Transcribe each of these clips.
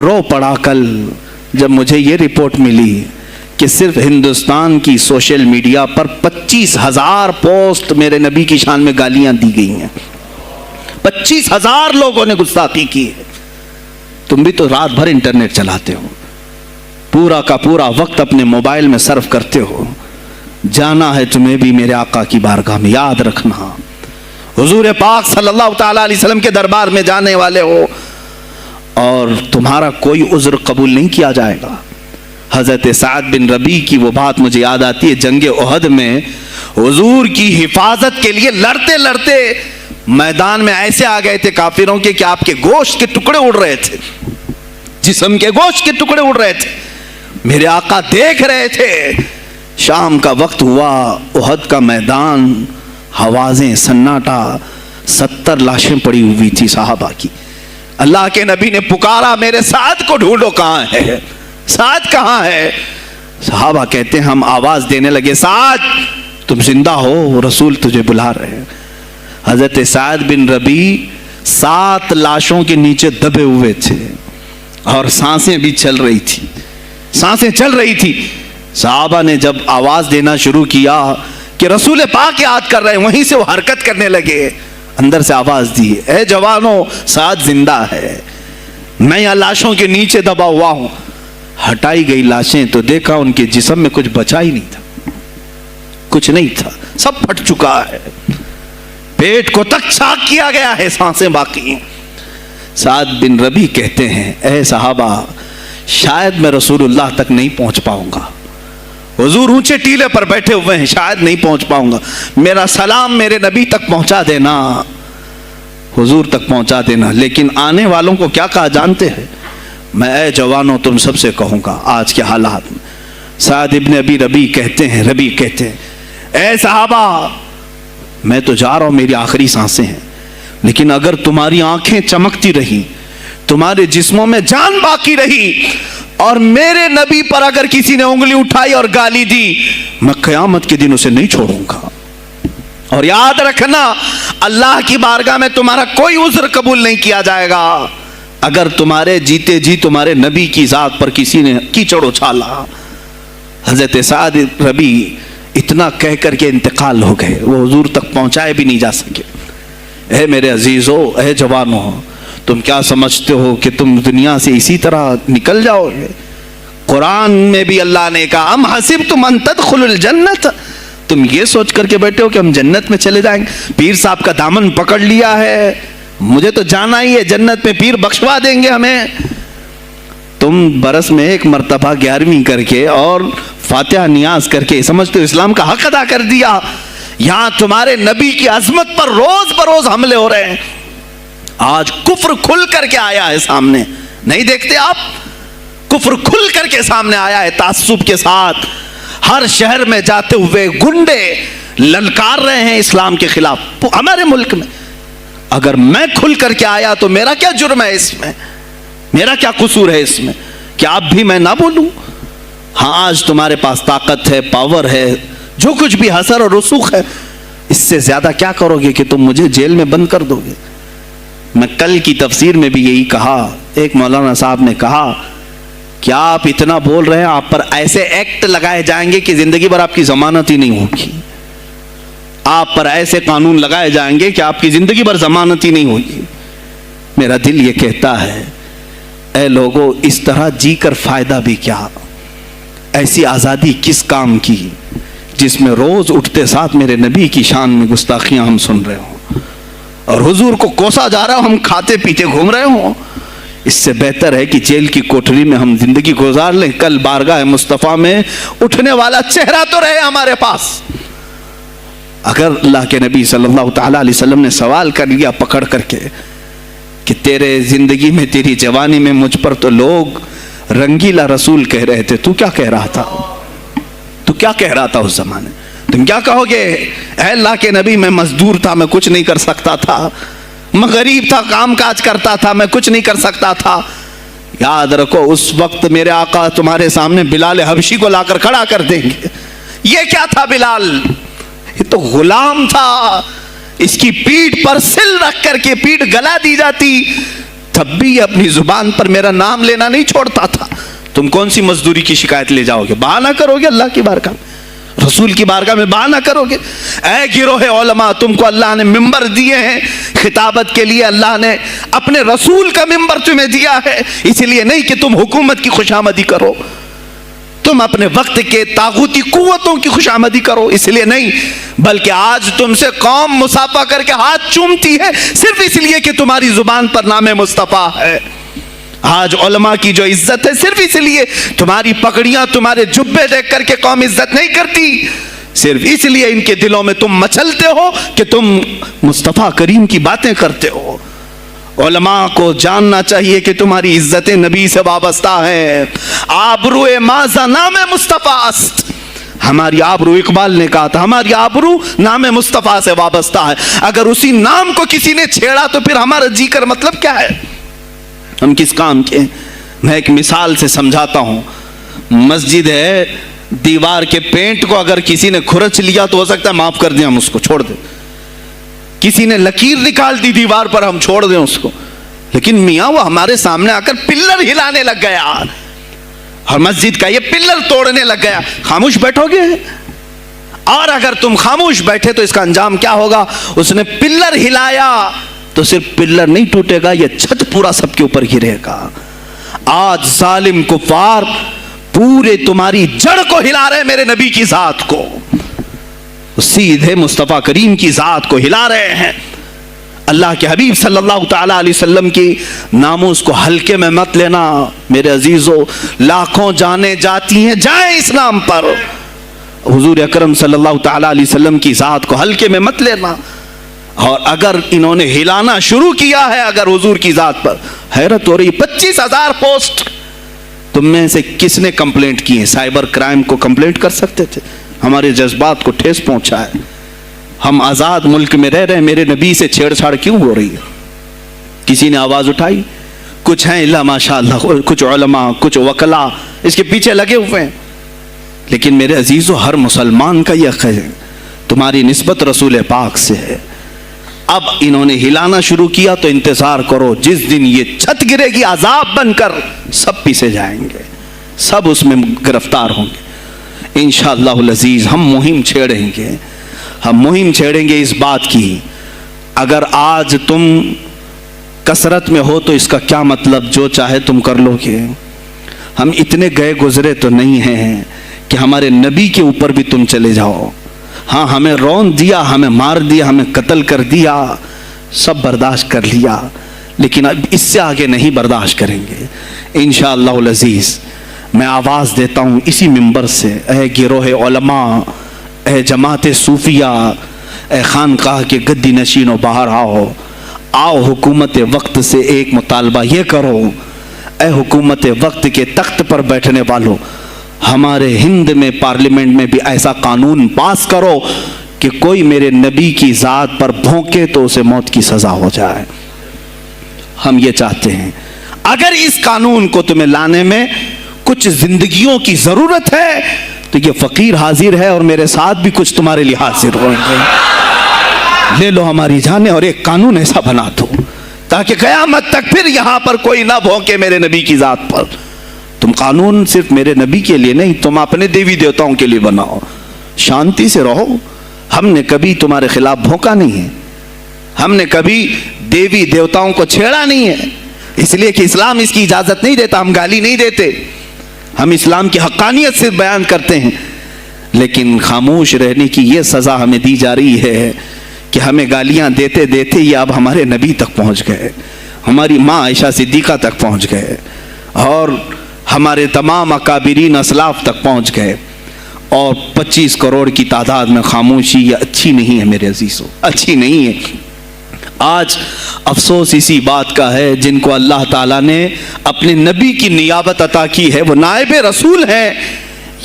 رو پڑا کل جب مجھے یہ رپورٹ ملی کہ صرف ہندوستان کی سوشل میڈیا پر 25,000 پوسٹ میرے نبی کی شان میں گالیاں دی گئی ہیں. 25,000 لوگوں نے گستاخی کی ہے. تم بھی تو رات بھر انٹرنیٹ چلاتے ہو, پورا کا پورا وقت اپنے موبائل میں صرف کرتے ہو. جانا ہے تمہیں بھی میرے آقا کی بارگاہ میں, یاد رکھنا حضور پاک صلی اللہ تعالی علیہ وسلم کے دربار میں جانے والے ہو اور تمہارا کوئی عذر قبول نہیں کیا جائے گا. حضرت سعد بن ربیع کی وہ بات مجھے یاد آتی ہے, جنگ احد میں حضور کی حفاظت کے لیے لڑتے لڑتے میدان میں ایسے آ گئے تھے کافروں کے کہ آپ کے گوشت کے ٹکڑے اڑ رہے تھے, جسم کے گوشت کے ٹکڑے اڑ رہے تھے. میرے آقا دیکھ رہے تھے. شام کا وقت ہوا, احد کا میدان, ہوازیں, سناٹا, 70 لاشیں پڑی ہوئی تھی صحابہ کی. اللہ کے نبی نے پکارا, میرے سعد کو ڈھونڈو, کہاں ہے سعد, کہاں ہے؟ صحابہ کہتے ہیں ہم آواز دینے لگے, سعد تم زندہ ہو, رسول تجھے بلا رہے ہیں. حضرت سعد بن ربیع 7 لاشوں کے نیچے دبے ہوئے تھے اور سانسیں بھی چل رہی تھی, سانسیں چل رہی تھی. صحابہ نے جب آواز دینا شروع کیا کہ رسول پاک یاد کر رہے ہیں, وہیں سے وہ حرکت کرنے لگے. اندر سے آواز دی, اے جوانوں سعد زندہ ہے, میں یہاں لاشوں کے نیچے دبا ہوا ہوں. ہٹائی گئی لاشیں تو دیکھا ان کے جسم میں کچھ بچا ہی نہیں تھا, کچھ نہیں تھا, سب پھٹ چکا ہے. پیٹ کو تک چاک کیا گیا ہے, سانسیں باقی ہیں. سعد بن ربیع کہتے ہیں, اے صحابہ شاید میں رسول اللہ تک نہیں پہنچ پاؤں گا, حضور اونچے ٹیلے پر بیٹھے ہوئے ہیں, شاید نہیں پہنچ پاؤں گا, میرا سلام میرے نبی تک پہنچا دینا, حضور تک پہنچا دینا. لیکن آنے والوں کو کیا کہا جانتے ہیں؟ میں اے جوانوں تم سب سے کہوں گا آج کے حالات میں. سعد ابن ابی ربیع کہتے ہیں, اے صحابہ میں تو جا رہا ہوں, میری آخری سانسیں ہیں, لیکن اگر تمہاری آنکھیں چمکتی رہی, تمہارے جسموں میں جان باقی رہی, اور میرے نبی پر اگر کسی نے انگلی اٹھائی اور گالی دی, میں قیامت کے دن اسے نہیں چھوڑوں گا. اور یاد رکھنا اللہ کی بارگاہ میں تمہارا کوئی عذر قبول نہیں کیا جائے گا اگر تمہارے جیتے جی تمہارے نبی کی ذات پر کسی نے کیچڑ اچھالا. حضرت سعد ربیع اتنا کہہ کر کے انتقال ہو گئے, وہ حضور تک پہنچائے بھی نہیں جا سکے. اے میرے عزیزو, اے جوانو, تم کیا سمجھتے ہو کہ تم دنیا سے اسی طرح نکل جاؤ گے؟ قرآن میں بھی اللہ نے کہا, ام حسبتم ان تدخلوا الجنت, تم یہ سوچ کر کے بیٹھے ہو کہ ہم جنت میں چلے جائیں گے؟ پیر صاحب کا دامن پکڑ لیا ہے, مجھے تو جانا ہی ہے جنت میں, پیر بخشوا دیں گے ہمیں. تم برس میں 1 مرتبہ 11ویں کر کے اور فاتحہ نیاز کر کے سمجھتے ہو اسلام کا حق ادا کر دیا. یہاں تمہارے نبی کی عظمت پر روز بروز حملے ہو رہے ہیں. آج کفر کھل کر کے آیا ہے سامنے, نہیں دیکھتے آپ؟ کفر کھل کر کے سامنے آیا ہے تعصب کے ساتھ. ہر شہر میں جاتے ہوئے گنڈے للکار رہے ہیں اسلام کے خلاف ہمارے ملک میں. اگر میں کھل کر کے آیا تو میرا کیا جرم ہے اس میں, میرا کیا قصور ہے اس میں کہ آپ بھی میں نہ بولوں؟ ہاں آج تمہارے پاس طاقت ہے, پاور ہے, جو کچھ بھی حسر اور رسوخ ہے, اس سے زیادہ کیا کرو گے کہ تم مجھے جیل میں بند کر دو گے؟ میں کل کی تفسیر میں بھی یہی کہا, ایک مولانا صاحب نے کہا کیا آپ اتنا بول رہے ہیں, آپ پر ایسے ایکٹ لگائے جائیں گے کہ زندگی بھر آپ کی ضمانت ہی نہیں ہوگی, آپ پر ایسے قانون لگائے جائیں گے کہ آپ کی زندگی بھر ضمانت ہی نہیں ہوگی. میرا دل یہ کہتا ہے, اے لوگوں اس طرح جی کر فائدہ بھی کیا؟ ایسی آزادی کس کام کی جس میں روز اٹھتے ساتھ میرے نبی کی شان میں گستاخیاں ہم سن رہے ہوں اور حضور کو کوسا جا رہا ہو, ہم کھاتے پیتے گھوم رہے ہوں. اس سے بہتر ہے کہ جیل کی کوٹری میں ہم زندگی گزار لیں, کل بارگاہ مصطفیٰ میں اٹھنے والا چہرہ تو رہے ہمارے پاس. اگر اللہ کے نبی صلی اللہ تعالی علیہ وسلم نے سوال کر لیا پکڑ کر کے کہ تیرے زندگی میں, تیری جوانی میں مجھ پر تو لوگ رنگیلا رسول کہہ رہے تھے, تو کیا کہہ رہا تھا؟ تو کیا کہہ رہا تھا اس زمانے؟ تم کیا کہو گے, اے اللہ کے نبی میں مزدور تھا, میں کچھ نہیں کر سکتا تھا, میں غریب تھا, کام کاج کرتا تھا, میں کچھ نہیں کر سکتا تھا. یاد رکھو اس وقت میرے آقا تمہارے سامنے بلال حبشی کو لا کر کھڑا کر دیں گے. یہ کیا تھا بلال؟ یہ تو غلام تھا, اس کی پیٹھ پر سل رکھ کر کے پیٹھ گلا دی جاتی, تب بھی یہ اپنی زبان پر میرا نام لینا نہیں چھوڑتا تھا. تم کون سی مزدوری کی شکایت لے جاؤ گے؟ بہانہ کرو گے اللہ کی بارگاہ میں، رسول کی بارگاہ میں بہانہ کرو گے. اے گروہ علماء، تم کو اللہ نے ممبر دیے ہیں خطابت کے لیے، اللہ نے اپنے رسول کا ممبر تمہیں دیا ہے، اس لیے نہیں کہ تم حکومت کی خوشامدی کرو، تم اپنے وقت کے طاغوتی قوتوں کی خوشامدی کرو، اس لیے نہیں، بلکہ آج تم سے قوم مصافحہ کر کے ہاتھ چومتی ہے صرف اس لیے کہ تمہاری زبان پر نام مصطفیٰ ہے. آج علماء کی جو عزت ہے صرف اس لیے، تمہاری پگڑیاں تمہارے جبے دیکھ کر کے قوم عزت نہیں کرتی، صرف اس لیے ان کے دلوں میں تم مچلتے ہو کہ تم مصطفیٰ کریم کی باتیں کرتے ہو. علماء کو جاننا چاہیے کہ تمہاری عزت نبی سے وابستہ ہے. آبرو ماذا نام مصطفیٰ است، ہماری آبرو، اقبال نے کہا تھا ہماری آبرو نام مصطفیٰ سے وابستہ ہے. اگر اسی نام کو کسی نے چھیڑا تو پھر ہمارا جی کر مطلب کیا ہے؟ ہم کس کام کے؟ میں ایک مثال سے سمجھاتا ہوں. مسجد ہے، دیوار کے پینٹ کو اگر کسی نے کھرچ لیا تو ہو سکتا ہے معاف کر دیں، ہم اس کو چھوڑ دیں. کسی نے لکیر نکال دی دیوار پر، ہم چھوڑ دیں اس کو. لیکن میاں وہ ہمارے سامنے آ کر پلر ہلانے لگ گیا اور مسجد کا یہ پلر توڑنے لگ گیا، خاموش بیٹھو گے؟ اور اگر تم خاموش بیٹھے تو اس کا انجام کیا ہوگا؟ اس نے پلر ہلایا تو صرف پلر نہیں ٹوٹے گا، یہ چھت پورا سب کے اوپر گرے گا. آج ظالم کفار پورے تمہاری جڑ کو ہلا رہے ہیں، میرے نبی کی ذات کو، سیدھے مصطفیٰ کریم کی ذات کو ہلا رہے ہیں. اللہ کے حبیب صلی اللہ تعالی علیہ وسلم کی ناموس کو ہلکے میں مت لینا میرے عزیزو. لاکھوں جانیں جاتی ہیں، جائیں اس نام پر. حضور اکرم صلی اللہ تعالی علیہ وسلم کی ذات کو ہلکے میں مت لینا. اور اگر انہوں نے ہلانا شروع کیا ہے اگر حضور کی ذات پر، حیرت ہو رہی. 25,000 پوسٹ تم میں سے کس نے کمپلینٹ کی ہیں؟ سائبر کرائم کو کمپلینٹ کر سکتے تھے. ہمارے جذبات کو ٹھیس پہنچا ہے. ہم آزاد ملک میں رہ رہے ہیں، میرے نبی سے چھیڑ چھاڑ کیوں ہو رہی ہے؟ کسی نے آواز اٹھائی؟ کچھ ہیں اللہ ماشاء اللہ، کچھ علماء، کچھ وکلا اس کے پیچھے لگے ہوئے ہیں. لیکن میرے عزیزو، ہر مسلمان کا یہ ہے تمہاری نسبت رسول پاک سے ہے. اب انہوں نے ہلانا شروع کیا تو انتظار کرو، جس دن یہ چھت گرے گی عذاب بن کر سب پیچھے جائیں گے، سب اس میں گرفتار ہوں گے. انشاءاللہ العزیز ہم مہم چھیڑیں گے، ہم مہم چھیڑیں گے اس بات کی. اگر آج تم کثرت میں ہو تو اس کا کیا مطلب جو چاہے تم کر لو گے. ہم اتنے گئے گزرے تو نہیں ہیں کہ ہمارے نبی کے اوپر بھی تم چلے جاؤ. ہاں ہمیں رون دیا، ہمیں مار دیا، ہمیں قتل کر دیا، سب برداشت کر لیا، لیکن اب اس سے آگے نہیں برداشت کریں گے انشاءاللہ العزیز. میں آواز دیتا ہوں اسی منبر سے، اے گروہ علماء، اے جماعت صوفیہ، اے خانقاہ کے گدی نشینوں، باہر آؤ. آؤ حکومت وقت سے ایک مطالبہ یہ کرو، اے حکومت وقت کے تخت پر بیٹھنے والوں، ہمارے ہند میں پارلیمنٹ میں بھی ایسا قانون پاس کرو کہ کوئی میرے نبی کی ذات پر بھونکے تو اسے موت کی سزا ہو جائے. ہم یہ چاہتے ہیں. اگر اس قانون کو تمہیں لانے میں کچھ زندگیوں کی ضرورت ہے تو یہ فقیر حاضر ہے اور میرے ساتھ بھی کچھ تمہارے لیے حاضر ہوں گے. لے لو ہماری جانیں اور ایک قانون ایسا بنا دو تاکہ قیامت تک پھر یہاں پر کوئی نہ بھونکے میرے نبی کی ذات پر. تم قانون صرف میرے نبی کے لیے نہیں، تم اپنے دیوی دیوتاؤں کے لیے بناؤ. شانتی سے رہو. ہم نے کبھی تمہارے خلاف بھونکا نہیں ہے، ہم نے کبھی دیوی دیوتاؤں کو چھیڑا نہیں ہے، اس لیے کہ اسلام اس کی اجازت نہیں دیتا. ہم گالی نہیں دیتے، ہم اسلام کی حقانیت سے بیان کرتے ہیں. لیکن خاموش رہنے کی یہ سزا ہمیں دی جا رہی ہے کہ ہمیں گالیاں دیتے دیتے یہ اب ہمارے نبی تک پہنچ گئے، ہماری ماں عائشہ صدیقہ تک پہنچ گئے اور ہمارے تمام اکابرین اسلاف تک پہنچ گئے. اور 25 کروڑ کی تعداد میں خاموشی یہ اچھی نہیں ہے میرے عزیزو، اچھی نہیں ہے. آج افسوس اسی بات کا ہے جن کو اللہ تعالیٰ نے اپنے نبی کی نیابت عطا کی ہے، وہ نائب رسول ہیں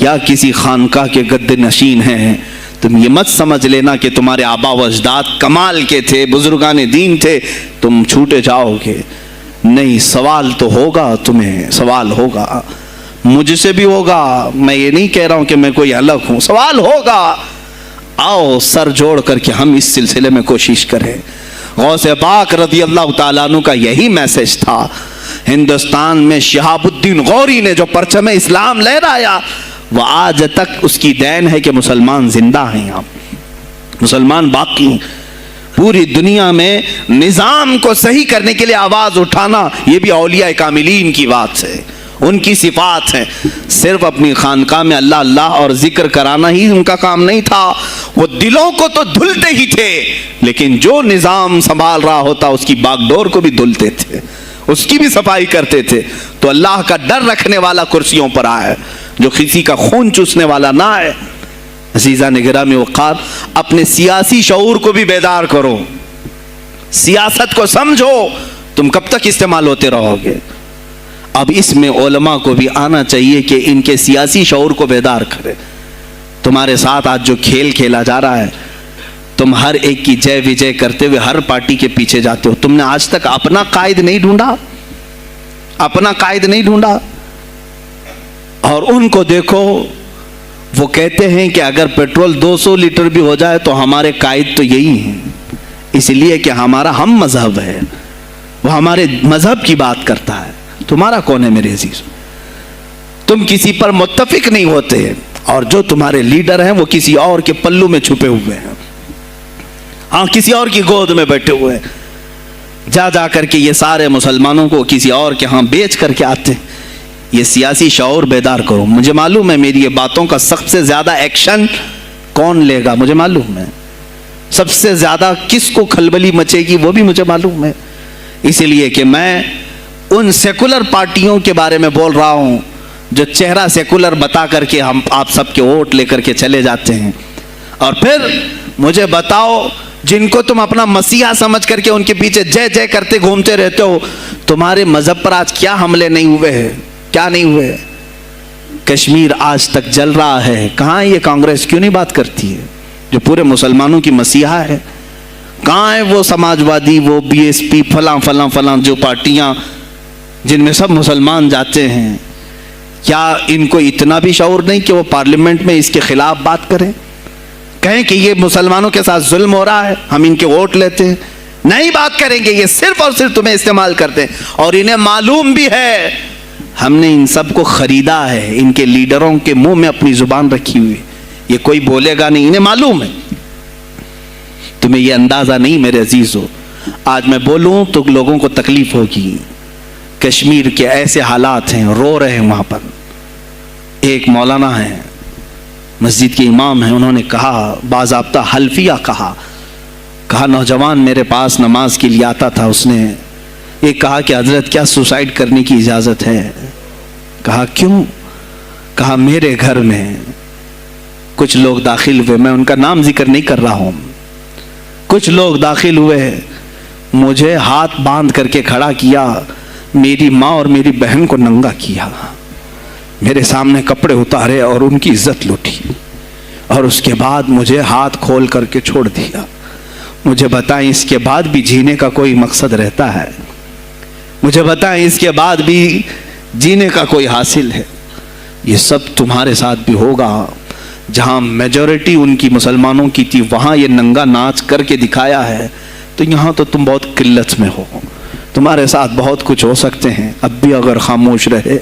یا کسی خانقاہ کے گد نشین ہیں. تم یہ مت سمجھ لینا کہ تمہارے آبا و اجداد کمال کے تھے، بزرگان دین تھے، تم چھوٹے جاؤ گے. نہیں، سوال تو ہوگا، تمہیں سوال ہوگا، مجھ سے بھی ہوگا. میں یہ نہیں کہہ رہا ہوں کہ میں کوئی الگ ہوں، سوال ہوگا. آؤ سر جوڑ کر کے ہم اس سلسلے میں کوشش کریں. غوث پاک رضی اللہ تعالیٰ عنہ کا یہی میسج تھا. ہندوستان میں شہاب الدین غوری نے جو پرچم اسلام لہرایا وہ آج تک اس کی دین ہے کہ مسلمان زندہ ہیں. یہاں مسلمان باقی ہیں. پوری دنیا میں نظام کو صحیح کرنے کے لیے آواز اٹھانا یہ بھی اولیاء کاملین کی بات ہے, ان کی صفات ہیں. صرف اپنی خانقاہ میں اللہ اللہ اور ذکر کرانا ہی ان کا کام نہیں تھا, وہ دلوں کو تو دھلتے ہی تھے, لیکن جو نظام سنبھال رہا ہوتا اس کی باغ ڈور کو بھی دھلتے تھے, اس کی بھی صفائی کرتے تھے. تو اللہ کا ڈر رکھنے والا کرسیوں پر آئے, جو کسی کا خون چوسنے والا نہ آئے. عزیزان گرامی وقار, اپنے سیاسی شعور کو بھی بیدار کرو, سیاست کو سمجھو, تم کب تک استعمال ہوتے رہو گے. اب اس میں علماء کو بھی آنا چاہیے کہ ان کے سیاسی شعور کو بیدار کرے. تمہارے ساتھ آج جو کھیل کھیلا جا رہا ہے, تم ہر ایک کی جے وجے کرتے ہوئے ہر پارٹی کے پیچھے جاتے ہو. تم نے آج تک اپنا قائد نہیں ڈھونڈا, اپنا قائد نہیں ڈھونڈا. اور ان کو دیکھو, وہ کہتے ہیں کہ اگر پیٹرول 200 لیٹر بھی ہو جائے تو ہمارے قائد تو یہی ہیں, اس لیے کہ ہمارا ہم مذہب ہے, وہ ہمارے مذہب کی بات کرتا ہے. تمہارا کون ہے میرے عزیز؟ تم کسی پر متفق نہیں ہوتے, اور جو تمہارے لیڈر ہیں وہ کسی اور کے پلو میں چھپے ہوئے ہیں, ہاں کسی اور کی گود میں بیٹھے ہوئے ہیں. جا جا کر کے یہ سارے مسلمانوں کو کسی اور کے ہاں بیچ کر کے آتے ہیں. یہ سیاسی شعور بیدار کرو. مجھے معلوم ہے میری یہ باتوں کا سب سے زیادہ ایکشن کون لے گا, مجھے معلوم ہے. سب سے زیادہ کس کو کھلبلی مچے گی وہ بھی مجھے معلوم ہے. اسی لیے کہ میں ان سیکولر پارٹیوں کے بارے میں بول رہا ہوں جو چہرہ سیکولر بتا کر کے ہم آپ سب کے ووٹ لے کر کے چلے جاتے ہیں, اور پھر مجھے بتاؤ جن کو تم اپنا مسیحا سمجھ کر کے ان کے پیچھے جے جے کرتے گھومتے رہتے ہو, تمہارے مذہب پر آج کیا حملے نہیں ہوئے ہیں, کیا نہیں ہوئے. کشمیر آج تک جل رہا ہے, کہاں یہ کانگریس کیوں نہیں بات کرتی ہے جو پورے مسلمانوں کی مسیحا ہے؟ کہاں ہے وہ سماج وادی, وہ بی ایس پی, فلاں فلاں فلاں جو پارٹیاں جن میں سب مسلمان جاتے ہیں؟ کیا ان کو اتنا بھی شعور نہیں کہ وہ پارلیمنٹ میں اس کے خلاف بات کریں, کہیں کہ یہ مسلمانوں کے ساتھ ظلم ہو رہا ہے, ہم ان کے ووٹ لیتے ہیں؟ نہیں بات کریں گے. یہ صرف اور صرف تمہیں استعمال کرتے ہیں, اور انہیں معلوم بھی ہے ہم نے ان سب کو خریدا ہے, ان کے لیڈروں کے منہ میں اپنی زبان رکھی ہوئی, یہ کوئی بولے گا نہیں, انہیں معلوم ہے. تمہیں یہ اندازہ نہیں میرے عزیزو, آج میں بولوں تو لوگوں کو تکلیف ہوگی. کشمیر کے ایسے حالات ہیں, رو رہے ہیں وہاں پر. ایک مولانا ہیں, مسجد کے امام ہیں, انہوں نے کہا, باضابطہ حلفیہ کہا نوجوان میرے پاس نماز کے لیے آتا تھا, اس نے یہ کہا کہ حضرت کیا سوسائڈ کرنے کی اجازت ہے؟ کہا کیوں؟ کہا میرے گھر میں کچھ لوگ داخل ہوئے, میں ان کا نام ذکر نہیں کر رہا ہوں, کچھ لوگ داخل ہوئے, مجھے ہاتھ باندھ کر کے کھڑا کیا, میری ماں اور میری بہن کو ننگا کیا, میرے سامنے کپڑے اتارے اور ان کی عزت لوٹی, اور اس کے بعد مجھے ہاتھ کھول کر کے چھوڑ دیا. مجھے بتائیں اس کے بعد بھی جینے کا کوئی مقصد رہتا ہے؟ مجھے بتائیں اس کے بعد بھی جینے کا کوئی حاصل ہے؟ یہ سب تمہارے ساتھ بھی ہوگا. جہاں میجورٹی ان کی مسلمانوں کی تھی وہاں یہ ننگا ناچ کر کے دکھایا ہے, تو یہاں تو تم بہت قلت میں ہو, تمہارے ساتھ بہت کچھ ہو سکتے ہیں اب بھی اگر خاموش رہے.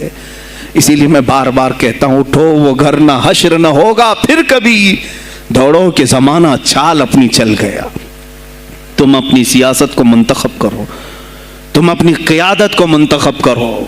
اسی لیے میں بار بار کہتا ہوں, اٹھو وہ گھر نہ حشر نہ ہوگا پھر کبھی, دوڑو کہ زمانہ چال اپنی چل گیا. تم اپنی سیاست کو منتخب کرو, تم اپنی قیادت کو منتخب کرو.